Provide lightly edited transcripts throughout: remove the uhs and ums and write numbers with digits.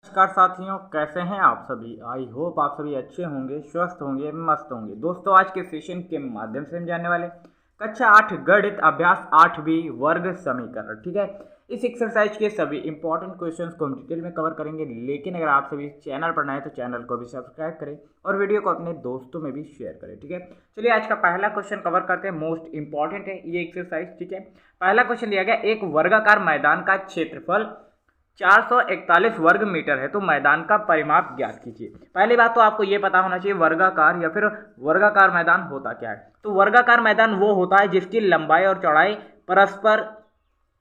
नमस्कार साथियों, कैसे हैं आप सभी। आई होप आप सभी अच्छे होंगे, स्वस्थ होंगे, मस्त होंगे। दोस्तों, आज के सेशन के माध्यम से हम जानने वाले कक्षा 8 गणित अभ्यास 8B वर्ग समीकरण। ठीक है, इस एक्सरसाइज के सभी इंपॉर्टेंट क्वेश्चंस को हम डिटेल में कवर करेंगे। लेकिन अगर आप सभी चैनल पर नए हैं तो चैनल को भी सब्सक्राइब करें और वीडियो को अपने दोस्तों में भी शेयर करें। ठीक है, चलिए आज का पहला क्वेश्चन कवर करते हैं। मोस्ट इंपॉर्टेंट है ये एक्सरसाइज। ठीक है, पहला क्वेश्चन दिया गया, एक वर्गाकार मैदान का क्षेत्रफल 441 वर्ग मीटर है, तो मैदान का परिमाप ज्ञात कीजिए। पहली बात तो आपको यह पता होना चाहिए वर्गाकार या फिर वर्गाकार मैदान होता क्या है। तो वर्गाकार मैदान वो होता है जिसकी लंबाई और चौड़ाई परस्पर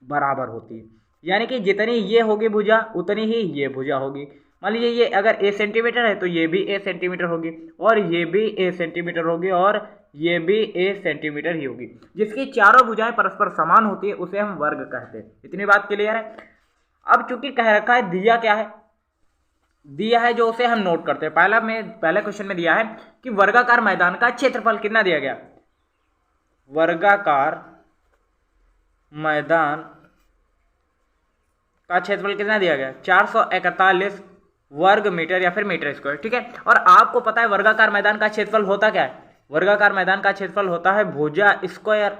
बराबर होती है, यानी कि जितनी ये होगी भुजा उतनी ही ये भुजा होगी। मान लीजिए ये अगर a सेंटीमीटर है तो ये भी a सेंटीमीटर होगी और ये भी a सेंटीमीटर होगी और ये भी a सेंटीमीटर ही होगी। जिसकी चारों भुजाएं परस्पर समान होती है उसे हम वर्ग कहते हैं। इतनी बात क्लियर है। अब चूंकि कह रखा है दिया क्या है, दिया है जो उसे हम नोट करते हैं। पहले क्वेश्चन में दिया है कि वर्गाकार मैदान का क्षेत्रफल कितना दिया गया। वर्गाकार मैदान का क्षेत्रफल कितना दिया गया, 441 वर्ग मीटर या फिर मीटर स्क्वायर। ठीक है, और आपको पता है वर्गाकार मैदान का क्षेत्रफल होता क्या है। वर्गाकार मैदान का क्षेत्रफल होता है भुजा स्क्वायर,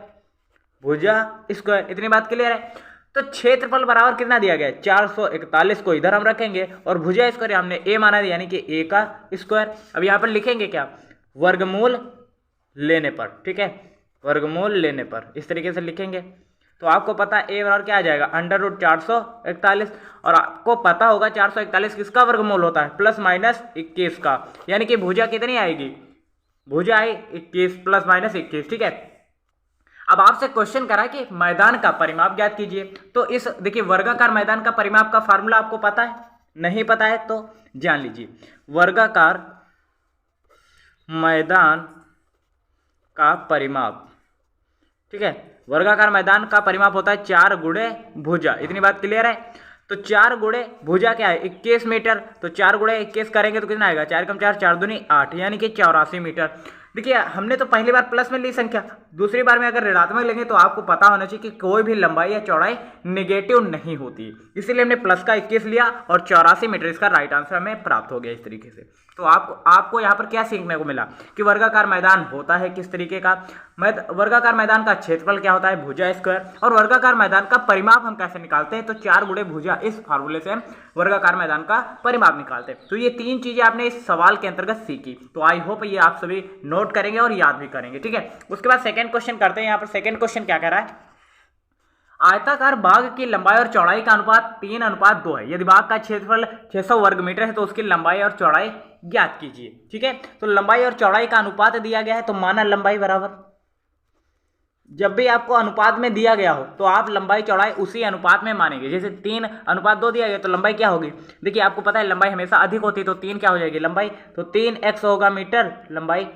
भुजा स्क्वायर। इतनी बात क्लियर है। तो क्षेत्रफल बराबर कितना दिया गया है, 441 को इधर हम रखेंगे और भुजा स्क्वायर हमने a माना है, यानी कि a का स्क्वायर। अब यहाँ पर लिखेंगे क्या, वर्गमूल लेने पर। ठीक है, वर्गमूल लेने पर इस तरीके से लिखेंगे। तो आपको पता है a बराबर क्या आ जाएगा, √441। और आपको पता होगा 441 किसका वर्गमूल होता है, प्लस माइनस 21 का। यानी कि भुजा कितनी आएगी, भुजा आई 21 प्लस माइनस 21। ठीक है, अब आपसे क्वेश्चन करा कि मैदान का परिमाप ज्ञात कीजिए। तो इस देखिए वर्गाकार मैदान का परिमाप का फार्मूला आपको पता है, नहीं पता है तो जान लीजिए। वर्गाकार मैदान का परिमाप, ठीक है, वर्गाकार मैदान का परिमाप होता है 4 गुणे भुजा। इतनी बात क्लियर है। तो 4 गुणे भुजा क्या है, 21 मीटर। तो 4 गुणे 21 करेंगे तो कितना आएगा, 4 कम 4 4 दूनी 8, यानी कि 84 मीटर। देखिए हमने तो पहली बार प्लस में ली संख्या, दूसरी बार में अगर ऋणात्मक लेंगे तो आपको पता होना चाहिए कि कोई भी लंबाई या चौड़ाई नेगेटिव नहीं होती, इसीलिए हमने प्लस का 21 लिया और 84 मीटर इसका राइट आंसर हमें प्राप्त हो गया इस तरीके से। तो आपको यहाँ पर क्या सीखने को मिला कि वर्गाकार मैदान होता है किस तरीके का, वर्गाकार मैदान का क्षेत्रफल क्या होता है, भुजा स्क्वायर, और वर्गाकार मैदान का परिमाप हम कैसे निकालते हैं, तो 4 गुणे भुजा, इस फार्मूले से हम वर्गाकार मैदान का परिमाप निकालते हैं। तो ये 3 चीजें आपने इस सवाल के अंतर्गत सीखी। तो आई होप ये आप सभी नोट करेंगे और याद भी करेंगे। ठीक है, उसके बाद सेकंड क्वेश्चन करते हैं। यहाँ पर सेकंड क्वेश्चन क्या कह रहा है, आयताकार बाग की लंबाई और चौड़ाई का अनुपात 3:2 है। यदि बाग का क्षेत्रफल 600 वर्ग मीटर है तो उसकी लंबाई और चौड़ाई ज्ञात कीजिए। ठीक है, तो लंबाई और चौड़ाई का अनुपात दिया गया है तो माना लंबाई बराबर, जब भी आपको अनुपात में दिया गया हो तो आप लंबाई चौड़ाई उसी अनुपात में मानेंगे। जैसे 3:2 दिया गया तो लंबाई क्या होगी, देखिए आपको पता है लंबाई हमेशा अधिक होती है, तो 3 क्या हो जाएगी लंबाई, तो 3x होगा मीटर लंबाई,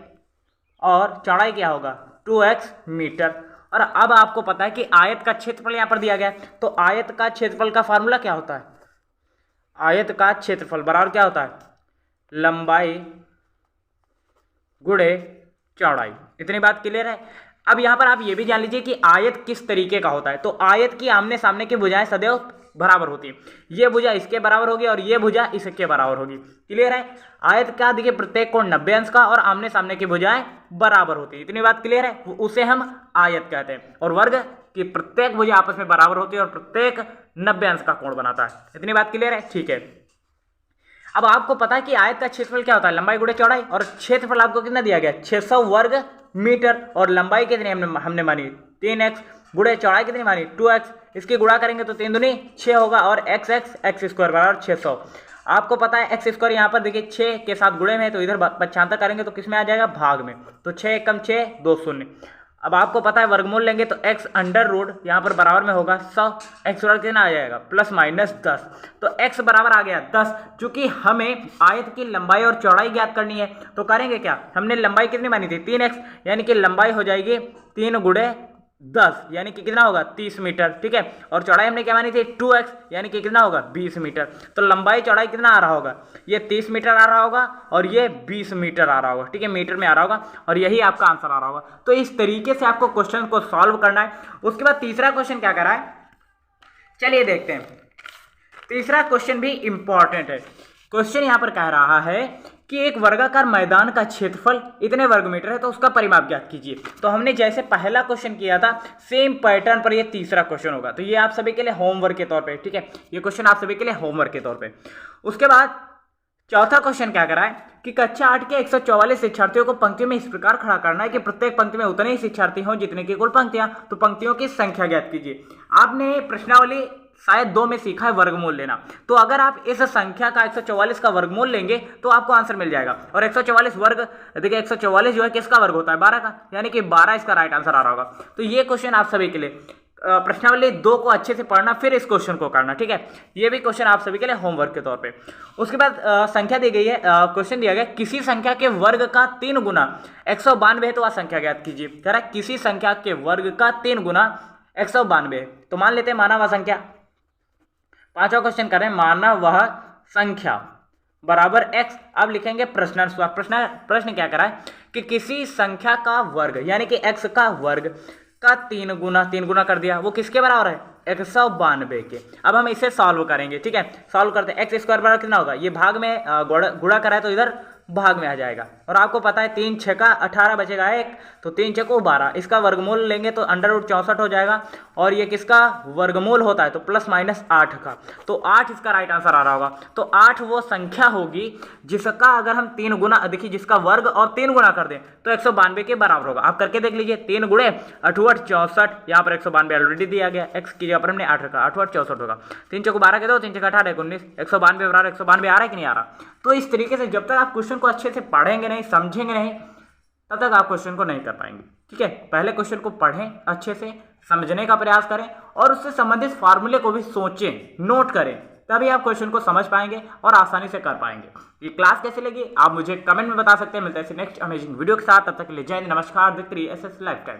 और चौड़ाई क्या होगा 2x मीटर। और अब आपको पता है कि आयत का क्षेत्रफल यहां पर दिया गया है, तो आयत का क्षेत्रफल का फार्मूला क्या होता है, आयत का क्षेत्रफल बराबर क्या होता है, लंबाई गुणे चौड़ाई। इतनी बात क्लियर है। अब यहां पर आप ये भी जान लीजिए कि आयत किस तरीके का होता है। तो आयत की आमने सामने की भुजाएं सदैव बराबर होती है, ये भुजा इसके बराबर होगी और ये भुजा इसके बराबर होगी। क्लियर है। आयत का देखिए प्रत्येक कोण 90 अंश का और आमने सामने की भुजाएं बराबर होती है। इतनी बात क्लियर है, उसे हम आयत कहते हैं। और वर्ग की प्रत्येक भुजा आपस में बराबर होती है और प्रत्येक 90 अंश का कोण बनाता है। इतनी बात क्लियर है। ठीक है, अब आपको पता है कि आयत का क्षेत्रफल क्या होता है, लंबाई गुणे चौड़ाई, और क्षेत्रफल आपको कितना दिया गया 600 वर्ग मीटर, और लंबाई कितनी हमने मानी 3x, गुणे चौड़ाई कितनी मानी 2x। इसकी गुणा करेंगे तो 3 दूनी 6 होगा और x स्क्वायर बराबर 600। आपको पता है x स्क्वायर यहाँ पर देखिए 6 के साथ गुणे में, तो इधर पक्षांतर करेंगे तो किस में आ जाएगा, भाग में। तो 6 एकम 6 2 शून्य। अब आपको पता है वर्गमूल लेंगे तो x अंडर रूट यहाँ पर बराबर में होगा 100, x बराबर कितना आ जाएगा प्लस माइनस 10। तो x बराबर आ गया 10। चूंकि हमें आयत की लंबाई और चौड़ाई ज्ञात करनी है तो करेंगे क्या, हमने लंबाई कितनी मानी थी 3x, यानी कि लंबाई हो जाएगी 3 गुणे 10, यानी कि कितना होगा 30 मीटर। ठीक है, और चौड़ाई हमने क्या मानी थी 2x, यानी कि कितना होगा 20 मीटर। तो लंबाई चौड़ाई कितना आ रहा होगा, ये 30 मीटर आ रहा होगा और ये 20 मीटर आ रहा होगा। ठीक है, मीटर में आ रहा होगा और यही आपका आंसर आ रहा होगा। तो इस तरीके से आपको क्वेश्चन को सॉल्व करना है। उसके बाद तीसरा क्वेश्चन क्या कर रहा है, चलिए देखते हैं। तीसरा क्वेश्चन भी इंपॉर्टेंट है। क्वेश्चन यहाँ पर कह रहा है कि एक वर्गाकार मैदान का क्षेत्रफल इतने वर्ग मीटर है तो उसका परिमाप ज्ञात कीजिए। तो हमने जैसे पहला क्वेश्चन किया था सेम पैटर्न पर ये तीसरा क्वेश्चन होगा। तो ये आप सभी के लिए होमवर्क के तौर पे, ठीक है, ये क्वेश्चन आप सभी के लिए होमवर्क के तौर पे। उसके बाद चौथा क्वेश्चन क्या करा है कि कक्षा 8 के 144 शिक्षार्थियों को पंक्तियों में इस प्रकार खड़ा करना है कि प्रत्येक पंक्ति में उतने ही शिक्षार्थी हों जितने की कुल पंक्तियां। तो पंक्तियों की संख्या ज्ञात कीजिए। आपने प्रश्नावली शायद 2 में सीखा है वर्गमूल लेना। तो अगर आप इस संख्या का 144 का वर्गमूल लेंगे तो आपको आंसर मिल जाएगा। और 144 वर्ग, देखिए 144 जो है किसका वर्ग होता है, 12 का, यानी कि 12 इसका राइट आंसर आ रहा होगा। तो ये क्वेश्चन आप सभी के लिए प्रश्नावली 2 को अच्छे से पढ़ना, फिर इस क्वेश्चन को करना, ठीक है। ये भी क्वेश्चन आप सभी के लिए होमवर्क के तौर पे। उसके बाद संख्या दी गई है, क्वेश्चन दिया गया किसी संख्या के वर्ग का 3 गुना 192 है तो वह संख्या ज्ञात कीजिए। कह रहा है किसी संख्या के वर्ग का 3 गुना 192। तो मान लेते हैं माना वह संख्या। पांचवा क्वेश्चन कर रहे हैं माना वह संख्या बराबर x। अब लिखेंगे प्रश्न क्या करा है कि किसी संख्या का वर्ग यानी कि x का वर्ग का 3 गुना कर दिया, वो किसके बराबर है, 192 के। अब हम इसे सॉल्व करेंगे, ठीक है। सॉल्व करते हैं। एक्स स्क्वायर बराबर कितना होगा, ये भाग में गुणा करा है तो इधर भाग में आ जाएगा। और आपको पता है 3 6 का 18 बचेगा 1, तो 3 6 को 12, इसका वर्गमूल लेंगे तो √64 हो जाएगा। और ये किसका वर्गमूल होता है तो +-8 का, तो 8 इसका राइट आंसर आ रहा होगा। तो 8 वो संख्या होगी जिसका अगर हम 3 गुना, देखिए जिसका वर्ग और 3 गुना कर दें तो 192 के बराबर होगा। आप करके देख लीजिए, 3 गुणे 8 64, यहाँ पर 192 ऑलरेडी दिया गया, x की जगह पर हमने 8 रखा, 8 64 होगा। 3 6 को 12 के दो, 3 6 18 19, 192 बराबर 192 आ रहा है कि नहीं आ रहा। तो इस तरीके से जब तक आप क्वेश्चन को अच्छे से पढ़ेंगे नहीं, समझेंगे नहीं, तब तक आप क्वेश्चन को नहीं कर पाएंगे, ठीक है। पहले क्वेश्चन को पढ़ें, अच्छे से समझने का प्रयास करें और उससे संबंधित फार्मूले को भी सोचें, नोट करें, तभी आप क्वेश्चन को समझ पाएंगे और आसानी से कर पाएंगे। ये क्लास कैसे लगी आप मुझे कमेंट में बता सकते हैं। मिलते हैं नेक्स्ट अमेजिंग वीडियो के साथ, तब तक के लिए जय हिंद, नमस्कार, देखते रहिए SS लाइफ टाइम।